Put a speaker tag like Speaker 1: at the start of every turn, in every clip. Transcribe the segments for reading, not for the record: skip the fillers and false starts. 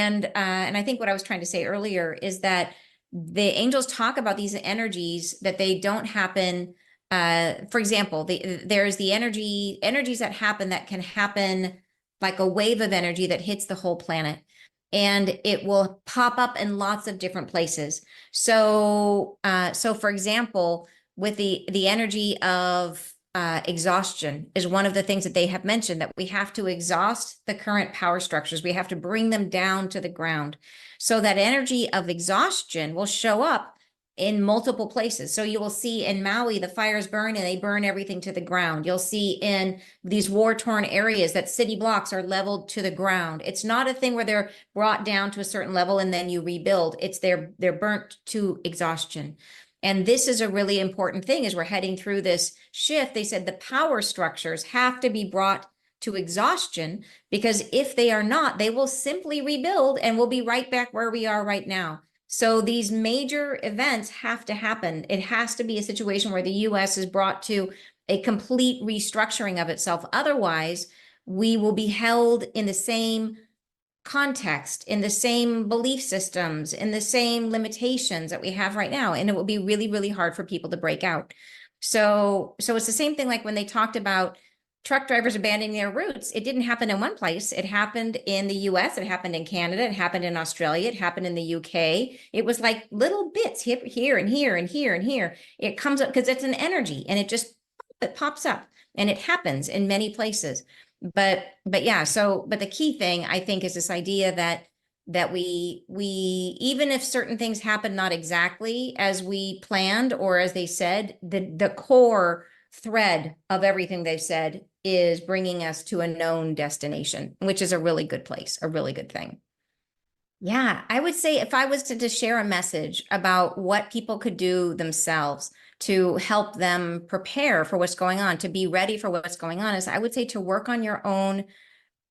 Speaker 1: And I think what I was trying to say earlier is that the angels talk about these energies that they don't happen. For example, there's the energies that can happen like a wave of energy that hits the whole planet, and it will pop up in lots of different places. So for example, with the energy of exhaustion is one of the things that they have mentioned, that we have to exhaust the current power structures. We have to bring them down to the ground. So that energy of exhaustion will show up in multiple places. So you will see in Maui, the fires burn and they burn everything to the ground. You'll see in these war-torn areas that city blocks are leveled to the ground. It's not a thing where they're brought down to a certain level and then you rebuild. It's they're burnt to exhaustion. And this is a really important thing as we're heading through this shift. They said the power structures have to be brought to exhaustion, because if they are not, they will simply rebuild and we'll be right back where we are right now. So these major events have to happen. It has to be a situation where the US is brought to a complete restructuring of itself. Otherwise, we will be held in the same context, in the same belief systems, in the same limitations that we have right now. And it will be really, really hard for people to break out. So it's the same thing like when they talked about truck drivers abandoning their routes. It didn't happen in one place. It happened in the US, it happened in Canada, it happened in Australia, it happened in the UK. It was like little bits here and here and here and here. It comes up because it's an energy and it pops up, and it happens in many places. But yeah, but the key thing I think is this idea that we even if certain things happen not exactly as we planned or as they said, the core thread of everything they've said is bringing us to a known destination, which is a really good place, a really good thing. Yeah, I would say if I was to just share a message about what people could do themselves to help them prepare for what's going on, to be ready for what's going on, is I would say to work on your own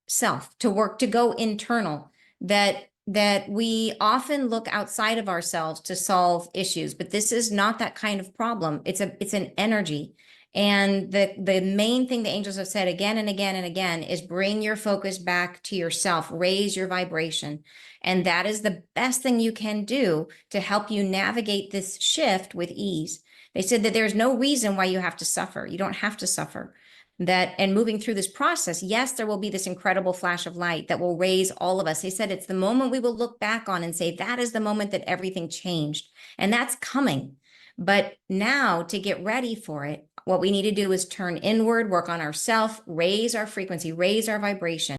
Speaker 1: self, to go internal, that we often look outside of ourselves to solve issues, but this is not that kind of problem. It's an energy. And the main thing the angels have said again and again and again is bring your focus back to yourself, raise your vibration. And that is the best thing you can do to help you navigate this shift with ease. They said that there's no reason why you have to suffer. You don't have to suffer. And moving through this process, yes, there will be this incredible flash of light that will raise all of us. They said it's the moment we will look back on and say, that is the moment that everything changed. And that's coming. But now, to get ready for it, what we need to do is turn inward, work on ourselves, raise our frequency, raise our vibration.